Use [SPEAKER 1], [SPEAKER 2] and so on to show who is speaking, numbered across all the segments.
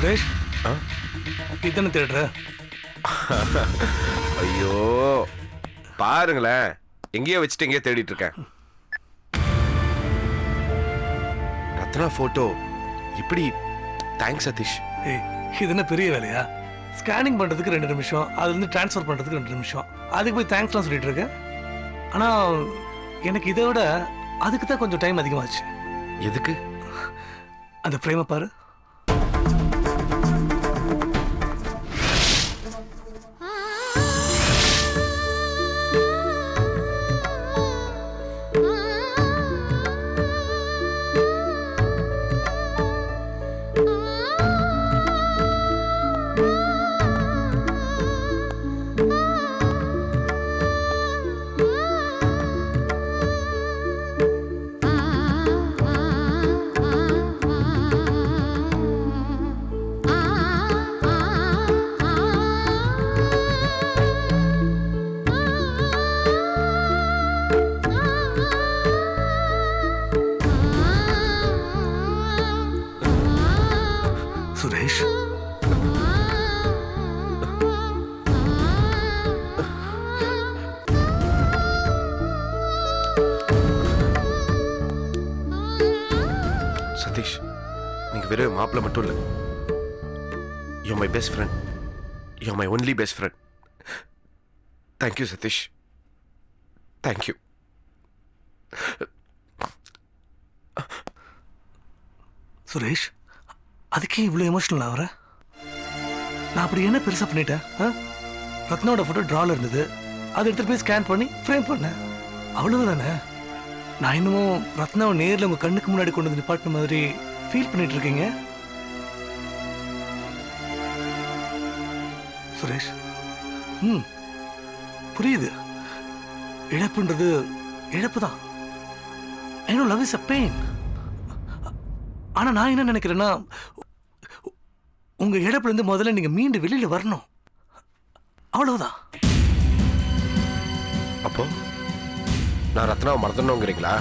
[SPEAKER 1] சுரேஷ் இதனை தேடுற?
[SPEAKER 2] ஐயோ பாருங்களேன், எங்கேயோ வச்சுட்டு எங்கேயோ தேடிட்டு இருக்கேன். ரத்னா போட்டோ இப்படி. தேங்க்ஸ் சதீஷ்.
[SPEAKER 1] ஏய், இது என்ன பெரிய வேலையா? ஸ்கேனிங் பண்றதுக்கு 2 நிமிஷம், அதுல இருந்து டிரான்ஸ்ஃபர் பண்றதுக்கு 2 நிமிஷம். அதுக்கு போய் தேங்க்ஸ்லாம் சொல்லிட்டு இருக்கேன். ஆனா எனக்கு இதை விட அதுக்கு தான் கொஞ்சம் டைம் அதிகமாச்சு.
[SPEAKER 2] எதுக்கு?
[SPEAKER 1] அந்த ஃப்ரேமை பாரு. சுரேஷ்,
[SPEAKER 2] சதீஷ், நீங்க வெறும் மாப்பிள்ள மட்டும் இல்ல, you my best friend, you my only best friend. Thank you Satish, thank you.
[SPEAKER 1] Suresh, அதுக்கே இவ்வளோ எமோஷனல் ஆகிற? நான் அப்படி என்ன பெருசாக பண்ணிட்டேன்? ரத்னாவோட ஃபோட்டோ ட்ராவில் இருந்தது, அதை எடுத்துகிட்டு போய் ஸ்கேன் பண்ணி ஃப்ரேம் பண்ணேன், அவ்வளவுதானே. நான் இன்னமும் ரத்னாவை நேரில் உங்கள் கண்ணுக்கு முன்னாடி கொண்டு வந்து நிப்பாட்டின மாதிரி ஃபீல் பண்ணிட்டு இருக்கீங்க. சுரேஷ், புரியுது, இழப்புன்றது இழப்பு தான். I know love is a pain. ஆனா நான் என்ன நினைக்கிறேன்னா, உங்க இழப்புல இருந்து முதல்ல நீங்க மீண்டு வெளியில வரணும், அவ்வளவுதான்.
[SPEAKER 2] அப்போ நான் ரத்னாவை மறந்துடணுங்கிறீங்களா?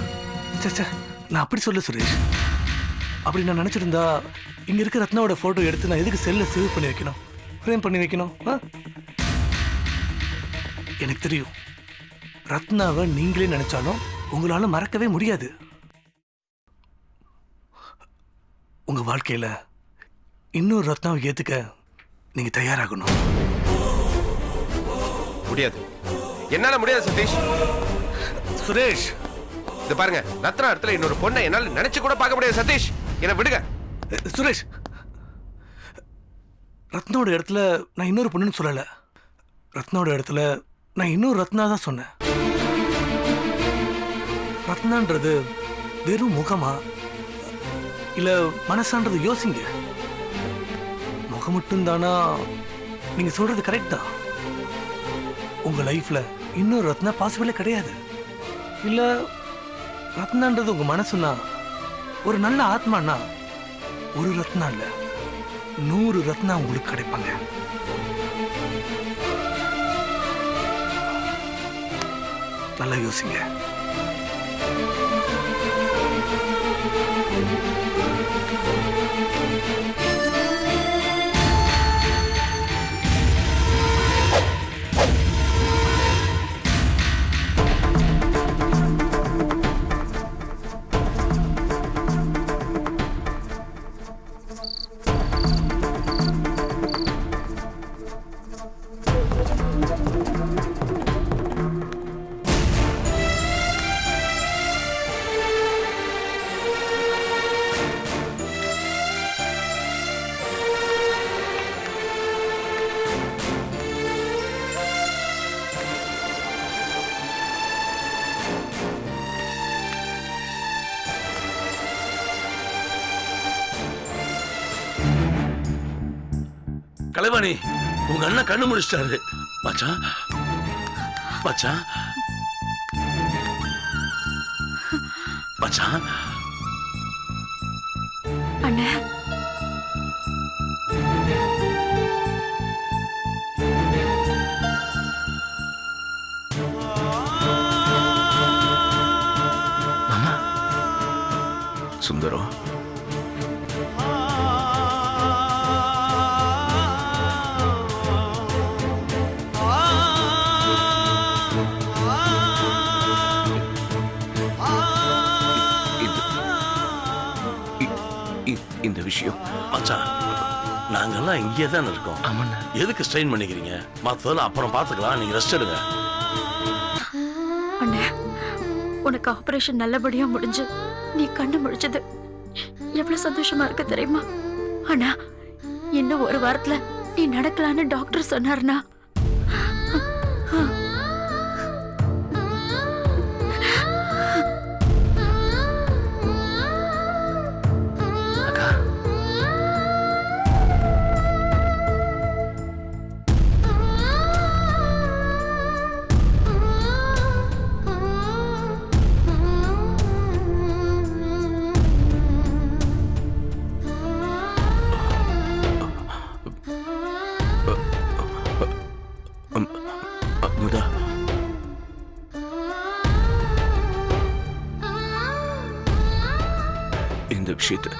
[SPEAKER 1] சே, நான் அப்படி சொல்ல சுரேஷ். அப்படி நான் நினைச்சிருந்தா இங்க இருக்க ரத்னாவோட போட்டோ எடுத்து நான் எதுக்கு செல்ல சேவ் பண்ணி வைக்கணும், ஃப்ரேம் பண்ணி வைக்கணும்? எனக்கு தெரியும், ரத்னாவை நீங்களே நினைச்சாலும் உங்களால மறக்கவே முடியாது. உங்க வாழ்க்கையில இன்னொரு ரத்னாவை ஏத்துக்க நீங்க தயாராகணும்.
[SPEAKER 2] முடியாது, என்னால முடியாது சதீஷ்.
[SPEAKER 1] சுரேஷ்,
[SPEAKER 2] இது பாருங்க, ரத்னா இடத்துல இன்னொரு பொண்ணை என்னால நினைச்சு கூட பார்க்க முடியாது சதீஷ், என்ன விடுங்க.
[SPEAKER 1] சுரேஷ், ரத்னாவோட இடத்துல நான் இன்னொரு பொண்ணுன்னு சொல்லல, ரத்னாவோட இடத்துல நான் இன்னொரு ரத்னா தான் சொன்னேன். ரத்னான்றது வெறும் முகமா இல்ல மனசான்றது யோசிங்க. முகம் மட்டும் தானா? நீங்க சொல்றது கரெக்ட் தான். உங்க லைஃப்ல இன்னொரு ரத்னா பாசிபிளே கிடையாது. இல்ல ரத்னான்றது உங்க மனசுனா, ஒரு நல்ல ஆத்மானா, ஒரு ரத்னா இல்ல 100 ரத்னா உங்களுக்கு கிடைப்பாங்க. நல்லா யோசிங்க.
[SPEAKER 3] கலைவாணி, உங்க அண்ணன் கண்ணு முடிச்சிட்டாரு. மச்சான், மச்சான், மச்சான்.
[SPEAKER 4] அண்ணா,
[SPEAKER 3] மாமா, சுந்தரம்,
[SPEAKER 2] விஷயம்?
[SPEAKER 3] மச்சான் நாங்கெல்லாம் இங்கே தானே இருக்கோம்.
[SPEAKER 4] ஆமாண்ணா.
[SPEAKER 3] எதுக்கு ஸ்ட்ரெயின் பண்ணிக்கிறீங்க? மற்றதெல்லாம் அப்புறம் பார்த்துக்கலாம், நீங்க ரெஸ்ட் எடுங்க.
[SPEAKER 5] அண்ணே, உனக்கு ஆபரேஷன் நல்லபடியா முடிஞ்சு நீ கண்ணு முழிச்சது எவ்வளவு சந்தோஷமா இருக்கு தெரியுமா? ஆனா இன்னும் ஒரு வாரத்துல நீ நடக்கலான்னு டாக்டர் சொன்னார்னா
[SPEAKER 4] அக்கா,
[SPEAKER 2] அமுதா, இந்த விஷயத்தை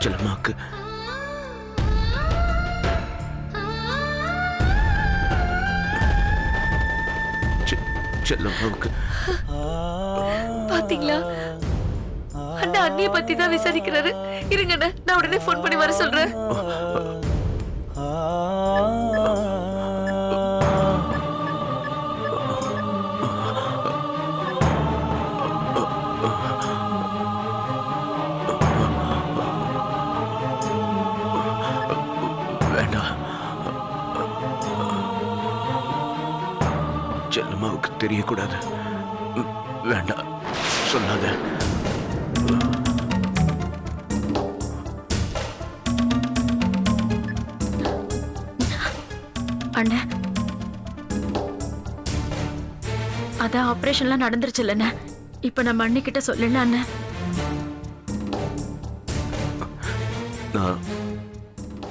[SPEAKER 2] செல்லம்மாக்கு செல்லம்மாவுக்கு
[SPEAKER 5] பாத்தீங்களா? அண்ணா அண்ணிய பத்தி தான் விசாரிக்கிறாரு. இருங்க அண்ணா, நான் உடனே போன் பண்ணி வர சொல்றேன்.
[SPEAKER 2] வேண்டாம், செல்லம்மாவுக்கு தெரியக்கூடாது. வேண்டாம், சொல்லாத.
[SPEAKER 5] அண்ணா, அதான் ஆபரேஷன்லாம் நடந்துருச்சு இல்லண்ணா. இப்ப நம்ம அண்ணி கிட்ட சொல்லல அண்ணா.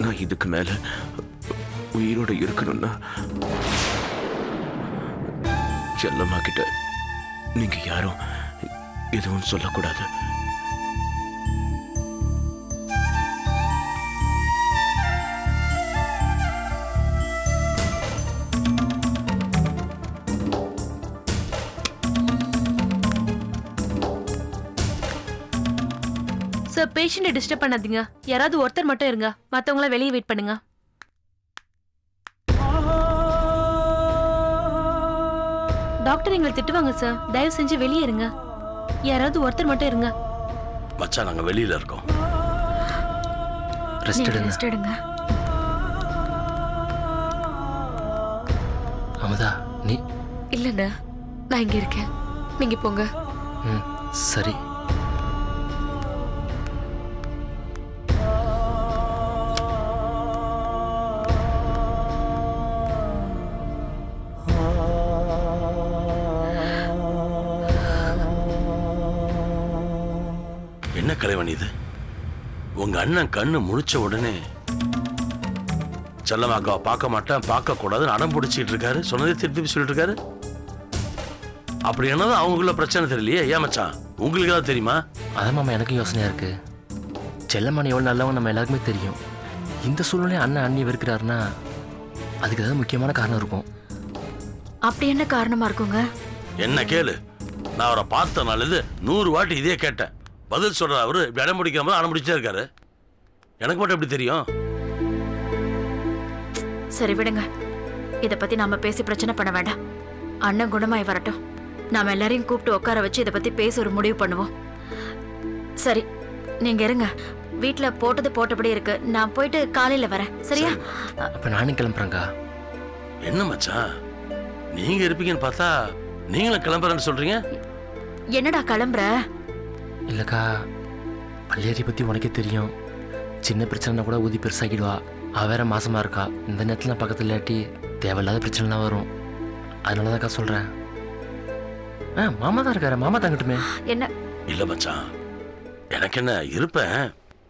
[SPEAKER 2] நான் இதுக்கு மேல உயிரோட இருக்கணும்னா செல்லம்மா கிட்ட நீங்க யாரும் எதுவும் சொல்லக்கூடாது.
[SPEAKER 6] சார், பேஷண்ட்டை டிஸ்டர்ப் பண்ணாதீங்க. யாராவது ஒருத்தர் மட்டும் இருங்க, மத்தவங்கள வெளியே வெயிட் பண்ணுங்க. டாக்டர் எங்களை திட்டுவாங்க சார், தயவு செஞ்சு வெளியே இருங்க. யாராவது ஒருத்தர் மட்டும் இருங்க.
[SPEAKER 3] மச்சான் நாங்க வெளியில இருக்கோம்.
[SPEAKER 4] ரெஸ்ட் எடுங்க.
[SPEAKER 5] ரெஸ்ட் எடுங்க.
[SPEAKER 4] அமுதா, நீ
[SPEAKER 5] இல்லண்ணா, நான் இங்க இருக்கேன், நீங்க போங்க.
[SPEAKER 4] ம், சரி.
[SPEAKER 3] என்ன கலைவன் இது? உங்க அண்ணன் கண்ணு முழிச்ச உடனே செல்லமாக்காவை பார்க்க மாட்டேன், பார்க்க கூடாதுன்னு அடம் பிடிச்சிட்டு இருக்காரு. சொன்னதே திருப்பி சொல்லிட்டு இருக்காரு. அப்படி என்னதான் அவங்களுக்குள்ள பிரச்சனை தெரியலையே. ஏன் மச்சான், உங்களுக்கு ஏதாவது தெரியுமா?
[SPEAKER 4] அதான் மாமா, எனக்கும் யோசனையா இருக்கு. செல்லம்மான் எவ்வளவு நல்லவங்க நம்ம எல்லாருக்குமே தெரியும். இந்த சூழ்நிலை அண்ணன் அண்ணி வெறுக்கிறாருன்னா அதுக்கு ஏதாவது முக்கியமான காரணம் இருக்கும்.
[SPEAKER 5] அப்படி என்ன காரணமா இருக்குங்க?
[SPEAKER 3] என்ன கேளு, நான் அவரை பார்த்த நாள் 100 வாட்டி இதே கேட்டேன். பதில் சொல்ற அவரு இப்படி அடம் பிடிக்காம அடம் பிடிச்சே இருக்காரு. எனக்கு மட்டும் எப்படி தெரியும்?
[SPEAKER 5] சரி விடுங்க, இத பத்தி நாம பேசி பிரச்சனை பண்ண வேண்டாம். அண்ணன் குணமாய் வரட்டும், நாம எல்லாரையும் கூப்பிட்டு உட்கார வச்சு இத பத்தி பேச ஒரு முடிவு பண்ணுவோம். சரி, நீங்க இருங்க. வீட்டுல போட்டது போட்டபடி இருக்கு. நான் போயிட்டு காலையில வரேன், சரியா?
[SPEAKER 4] அப்ப நானும் கிளம்புறேங்க்கா.
[SPEAKER 3] என்ன மச்சான், நீங்க இருப்பீங்கன்னு பார்த்தா நீங்களும் கிளம்புறேன்னு சொல்றீங்க.
[SPEAKER 5] என்னடா கிளம்புற?
[SPEAKER 4] இல்லக்கா, பள்ளியறை பத்தி உனக்கே தெரியும். சின்ன பிரச்சனை கூட ஊதி பெருசாக்கிடுவா. அவ வேற மாசமா இருக்கா. இந்த நேரத்துல பக்கத்துல இல்லாட்டி தேவையில்லாத பிரச்சனை வரும். அதனாலதான்க்கா சொல்றேன். மாமா தான் இருக்காரு, மாமா தங்கட்டுமே.
[SPEAKER 5] என்ன?
[SPEAKER 3] இல்ல மச்சான், எனக்கு என்ன இருப்பேன்.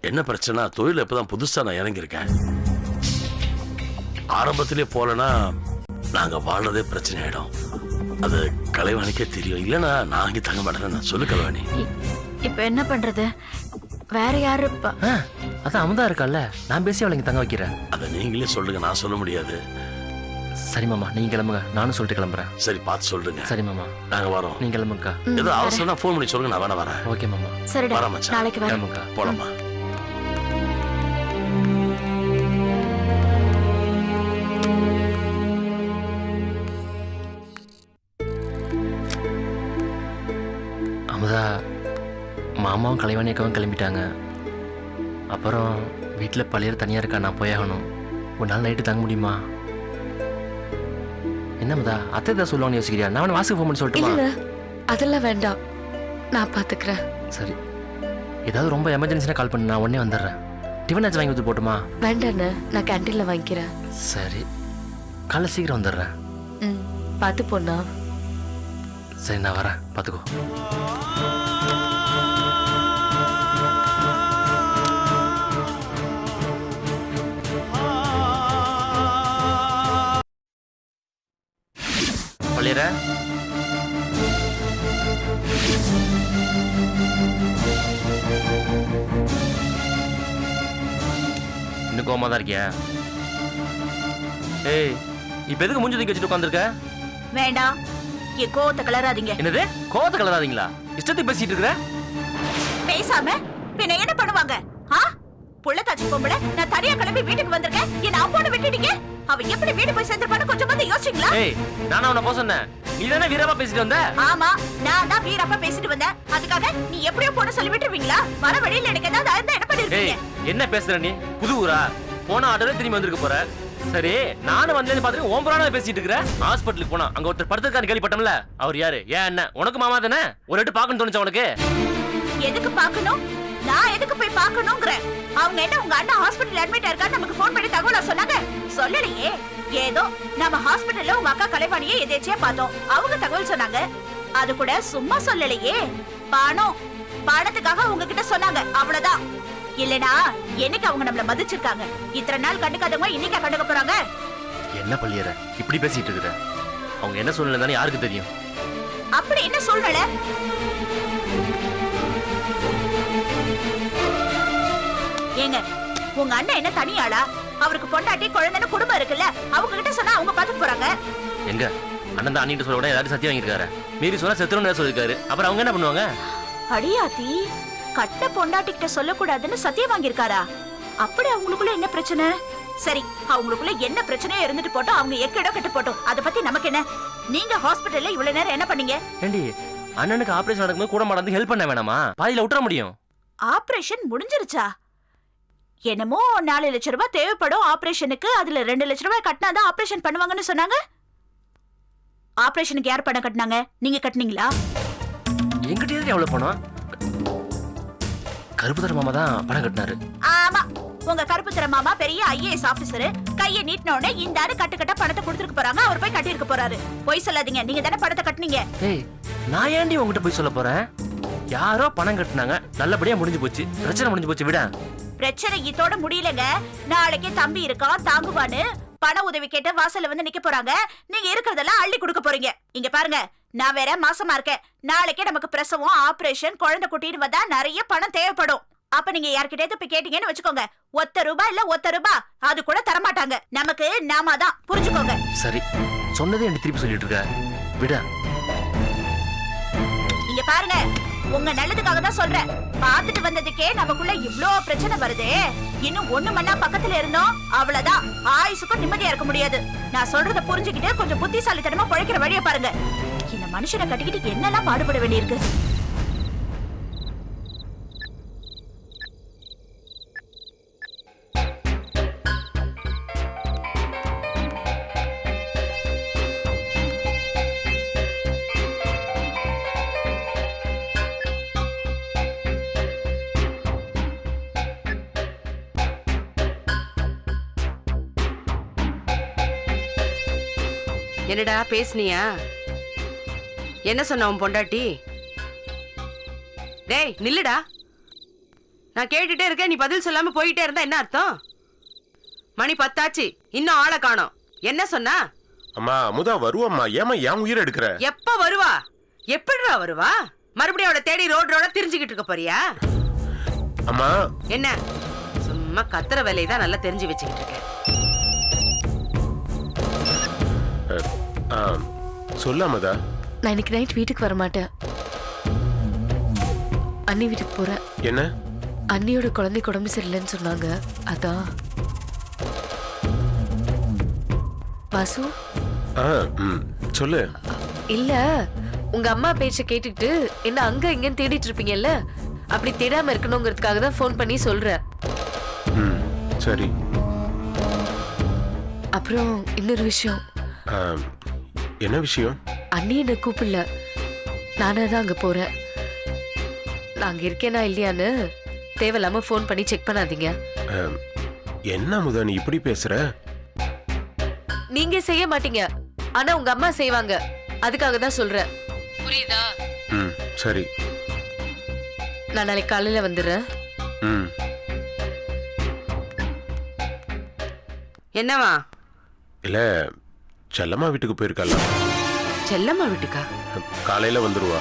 [SPEAKER 3] என்ன பிரச்சனை, தொழில் இப்பதான் புதுசா நான் இறங்கியிருக்கேன். ஆரம்பத்திலே போலனா நாங்க வாழ்றதே பிரச்சனை ஆயிடும். அது கலைவாணிக்கே தெரியும். இல்லைன்னா நான் இங்கே தங்க மாட்டேன். நான் சொல்லு கலைவாணி.
[SPEAKER 5] இப்ப என்ன பண்றது? வேற யாரு?
[SPEAKER 4] அதான் அமுதா இருக்கால, நான் பேசி அவளை இங்க தங்க வைக்கிறேன்.
[SPEAKER 3] அதை நீங்களே சொல்லுங்க, நான் சொல்ல முடியாது.
[SPEAKER 4] சரி மாமா நீங்க கிளம்புங்க, நானும் சொல்லிட்டு கிளம்புறேன்.
[SPEAKER 3] சரி பார்த்து சொல்லுங்க.
[SPEAKER 4] சரி மாமா
[SPEAKER 3] நாங்க வரோம்.
[SPEAKER 4] நீங்க கிளம்புங்கக்கா.
[SPEAKER 3] ஏதோ அவசரம்னா ஃபோன் பண்ணி சொல்லுங்க, நான் வேணா வரேன்.
[SPEAKER 4] ஓகே மாமா
[SPEAKER 5] சரிடா,
[SPEAKER 3] வரேன் மச்சான்.
[SPEAKER 5] நாளைக்கு வரேன்.
[SPEAKER 4] கிளம்புங்கக்கா.
[SPEAKER 3] போலாமா?
[SPEAKER 4] அமுதா மாமாவும் கலைவாணி அக்காவும் கிளம்பிட்டாங்க. அப்புறம் வீட்டில் பழைய தனியாக இருக்கா, நான் போயாகணும். ஒரு நாள் நைட்டு தங்க முடியுமா? என்ன அமுதா அத்தை தான் சொல்லுவாங்கன்னு யோசிக்கிறியா? நான் வாசுக்கு ஃபோன் பண்ணி சொல்லட்டுமா?
[SPEAKER 7] இல்ல அதெல்லாம் வேண்டாம், நான் பாத்துக்கிறேன்.
[SPEAKER 4] சரி, ஏதாவது ரொம்ப எமர்ஜென்சினா கால் பண்ணு, நான் உடனே வந்துடுறேன். டிஃபன் ஆச்சு வாங்கி ஊற்றி போட்டுமா?
[SPEAKER 7] வேண்டாண்ணே, நான் கேன்டீன்ல வாங்கிக்கிறேன்.
[SPEAKER 4] சரி, காலைல சீக்கிரம் வந்துடுறேன்.
[SPEAKER 7] ம், பார்த்து போனா.
[SPEAKER 4] சரி நான் வரேன், பார்த்துக்கோ. பள்ளியற இன்னும் கோமா தான் இருக்கியா? ஏய், இப்ப எதுக்கு மூஞ்சி தூக்கி வச்சுட்டு உட்காந்துருக்க?
[SPEAKER 5] வேண்டாம், என் கோவத்தை கிளறாதீங்க.
[SPEAKER 4] என்னது கோவத்தை கலராதீங்களா? இஷ்டத்துக்கு பேசிட்டு இருக்கிற?
[SPEAKER 5] பேசாம பின்ன என்ன பண்ணுவாங்க? புள்ளத்தாச்சி பொம்பளை நான் தனியா கிளம்பி வீட்டுக்கு வந்திருக்கேன், என்ன அப்போட விட்டுட்டீங்க. அவ எப்படி வீடு போய் சேர்ந்திருப்பான்னு கொஞ்சம் வந்து யோசிங்களா?
[SPEAKER 4] ஏய், நானா உன்னை போக சொன்னேன்? நீ தானே வீரமா பேசிட்டு வந்த.
[SPEAKER 5] ஆமா, நான் தான் வீரப்பா பேசிட்டு வந்தேன். அதுக்காக நீ எப்படியோ போன சொல்லி விட்டுருவீங்களா? வர வழியில எனக்கு ஏதாவது ஆயிருந்தா என்ன பண்ணிருக்கீங்க?
[SPEAKER 4] ஏய், என்ன பேசுற நீ? புது ஊரா? போன ஆட்டோல திரும்பி வந்திருக்க போற. சரி, நானும் வந்தேன்னு பாத்துட்டு ஓம்பரான பேசிட்டு இருக்கிற. ஹாஸ்பிட்டலுக்கு போனா அங்க ஒருத்தர் படுத்திருக்காரு, கேள்விப்பட்டோம்ல. அவர் யாரு? ஏன் என்ன உனக்கு மாமா தானே? ஒரு எட்டு பாக்கணும் தோணுச்சா உனக்கு?
[SPEAKER 5] எதுக்கு பாக்கணும்? நான் எதுக்கு போய் பாக்கணும்ங்கற? அவங்க என்ன உங்க அண்ணா ஹாஸ்பிடல்ல அட்மிட் ஆயிருக்கான்னு நமக்கு ஃபோன் பண்ணி தகவலா சொன்னாங்க? சொல்லலையே. ஏதோ நம்ம ஹாஸ்பிடல்ல உங்க அக்கா கலைவாணியை எதேச்சியா பார்த்தோம், அவங்க தகவல் சொன்னாங்க. அது கூட சும்மா சொல்லலையே. பணத்துக்காக உங்ககிட்ட சொன்னாங்க, அவ்வளவுதான். இல்லனா என்னைக்கு அவங்க நம்மள மதிச்சிருக்காங்க? இத்தனை நாள் கண்டுக்காதவங்க இன்னைக்கு கண்டுக்க போறாங்க?
[SPEAKER 4] என்ன பள்ளியற இப்படி பேசிட்டு இருக்கிற? அவங்க என்ன சூழ்நிலை தானே யாருக்கு தெரியும்?
[SPEAKER 5] அப்படி என்ன சூழ்நிலை? ஏங்க, உங்க அண்ணன் என்ன தனியாளா? அவருக்கு பொண்டாட்டி குழந்தைன்னு குடும்பம் இருக்குல்ல, அவங்க கிட்ட சொன்னா அவங்க பாத்துட்டு போறாங்க.
[SPEAKER 4] எங்க அண்ணன் தான் அண்ணிட்டு சொல்ல கூட எல்லாரும் சத்தியம் வாங்கியிருக்காரு. மீறி சொன்னா செத்துறோம்னு சொல்லிருக்காரு. அப்புறம் அவங்க என்ன பண்ணுவாங்க?
[SPEAKER 5] அடியாத்தி, கட்ட பொண்டாட்டி கிட்ட சொல்லக்கூடாதுன்னு சத்தியம் வாங்கியிருக்காரா? அப்படி அவங்களுக்குள்ள என்ன பிரச்சனை? சரி, அவங்களுக்குள்ள என்ன பிரச்சனையோ இருந்துட்டு போட்டோம், அவங்க எக்கடோ கட்டு போட்டோம், அத பத்தி நமக்கு என்ன? நீங்க ஹாஸ்பிடல்ல இவ்வளவு நேரம் என்ன பண்ணீங்க?
[SPEAKER 4] ஏண்டி, அண்ணனுக்கு ஆபரேஷன் நடக்கும்போது கூட மாடந்து ஹெல்ப் பண்ண வேணாமா? பாதியில விட்டுற முடியும்.
[SPEAKER 5] ஆபரேஷன் முடிஞ்சிருச்சா? என்னமோ 4 லட்சம் ரூபாய் தேவைப்படும் ஆபரேஷனுக்கு, அதுல 2 லட்சம் ரூபாய் கட்டினாதான் ஆபரேஷன் பண்ணுவாங்கன்னு சொன்னாங்க. ஆபரேஷனுக்கு யார் பணம் கட்டினாங்க? நீங்க கட்டினீங்களா?
[SPEAKER 4] என்கிட்ட எதிரி எவ்வளவு பணம்? கருப்புதர மாமா தான் பணம் கட்டினாரு.
[SPEAKER 5] ஆமா, உங்க கருப்புத்திர மாமா பெரிய ஐஏஎஸ் ஆபீசர். கையை நீட்டின உடனே இந்த ஆளு கட்ட பணத்தை கொடுத்துட்டு போறாங்க, அவர் போய் கட்டி இருக்க போறாரு. பொய் சொல்லாதீங்க, நீங்க தானே பணத்தை கட்டினீங்க.
[SPEAKER 4] ஏய், நான் ஏன்டி உங்ககிட்ட போய் சொல்ல போறேன்? யாரோ பணம் கட்டினாங்க, நல்லபடியா முடிஞ்சு போச்சு. பிரச்சனை முடிஞ்சு போச்சு, விட.
[SPEAKER 5] பிரச்சனை இதோட முடியலங்க. நாளைக்கு தம்பி இருக்கான் தாங்குவான்னு பண உதவி கேட்டு வாசல்ல வந்து நிக்க போறாங்க. நீங்க இருக்கிறதெல்லாம் அள்ளி கொடுக்க போறீங்க. இங்க பாருங்க, நான் வேற மாசமா இருக்கேன். நாளைக்கே நமக்கு பிரசவம், ஆபரேஷன், குழந்தை குட்டின்னு வந்தா நிறைய பணம் தேவைப்படும். அப்ப நீங்க யார்கிட்டயாவது போய் கேட்டீங்கன்னு வச்சுக்கோங்க, ₹1 அது கூட தரமாட்டாங்க. நமக்கு நாம தான், புரிஞ்சுக்கோங்க.
[SPEAKER 4] சரி, சொன்னதே என்ன திருப்பி சொல்லிட்டு இருக்க, விட.
[SPEAKER 5] இங்க பாருங்க, உங்க நல்லதுக்காக தான் சொல்றேன். பாத்துட்டு வந்ததுக்கே நமக்குள்ள இவ்ளோ பிரச்சனை வருதே. இன்னும் 1 மணி நேரம் பக்கத்துல இருந்தோம், அவ்வளவுதான். ஆயுசுக்கும் நிம்மதியா இருக்க முடியாது. நான் சொல்றத புரிஞ்சுக்கிட்டு கொஞ்சம் புத்திசாலித்தனமா பழைக்கிற வழிய பாருங்க. இந்த மனுஷனை கட்டிக்கிட்டு என்னெல்லாம் பாடுபட வேண்டியிருக்கு.
[SPEAKER 8] என்னடா பேசுனியா? என்ன சொன்ன உன் பொண்டாட்டி? டேய் நில்லுடா, நான் கேட்டுட்டே இருக்கேன், நீ பதில் சொல்லாம போயிட்டே இருந்தா என்ன அர்த்தம்? மணி 10 ஆச்சு, இன்னும் ஆளை காணோம். என்ன சொன்னா?
[SPEAKER 2] அம்மா அமுதா வருவாம்மா, ஏமா என் உயிரை எடுக்கிற?
[SPEAKER 8] எப்ப வருவா? எப்படிடா வருவா? மறுபடியும் அவளை தேடி ரோட தெரிஞ்சுக்கிட்டு இருக்க போறியா?
[SPEAKER 2] அம்மா
[SPEAKER 8] என்ன சும்மா கத்துற வேலையை தான் நல்லா தெரிஞ்சு வச்சுக்கிட்டு இருக்கேன்.
[SPEAKER 2] சொல்லாமதா?
[SPEAKER 7] நான் இன்னைக்கு நைட் வீட்டுக்கு வர மாட்டேன். அண்ணி வீட்டுக்கு போறேன்.
[SPEAKER 2] என்ன?
[SPEAKER 7] அண்ணியோட குழந்தைக்கு உடம்பு சரியில்லைன்னு சொன்னாங்க, அதான். வாசு,
[SPEAKER 2] சொல்லு.
[SPEAKER 7] இல்ல உங்க அம்மா பேச்ச கேட்டுக்கிட்டு என்ன அங்க இங்கன்னு தேடிட்டு இருப்பீங்கல்ல, அப்படி தேடாம இருக்கணுங்கிறதுக்காக தான் ஃபோன் பண்ணி சொல்றேன்.
[SPEAKER 2] சரி.
[SPEAKER 7] அப்புறம் இன்னொரு விஷயம்.
[SPEAKER 2] என்ன விஷயம்?
[SPEAKER 7] அண்ணி என்ன கூப்பிடல, நானே தான் அங்க போறேன். நான் அங்க இருக்கேனா இல்லையான்னு தேவையில்லாம ஃபோன் பண்ணி செக் பண்ணாதீங்க.
[SPEAKER 2] என்ன முதா நீ இப்படி பேசுற?
[SPEAKER 7] நீங்க செய்ய மாட்டீங்க, ஆனா உங்க அம்மா செய்வாங்க, அதுக்காக தான் சொல்றேன். புரியுதா?
[SPEAKER 2] சரி.
[SPEAKER 7] நான் நாளைக்கு காலையில வந்துடுறேன்.
[SPEAKER 8] என்னவா?
[SPEAKER 2] இல்ல, செல்லம்மா வீட்டுக்கு போயிருக்காளா?
[SPEAKER 8] செல்லம்மா வீட்டுக்கா?
[SPEAKER 2] காலையில வந்துருவா.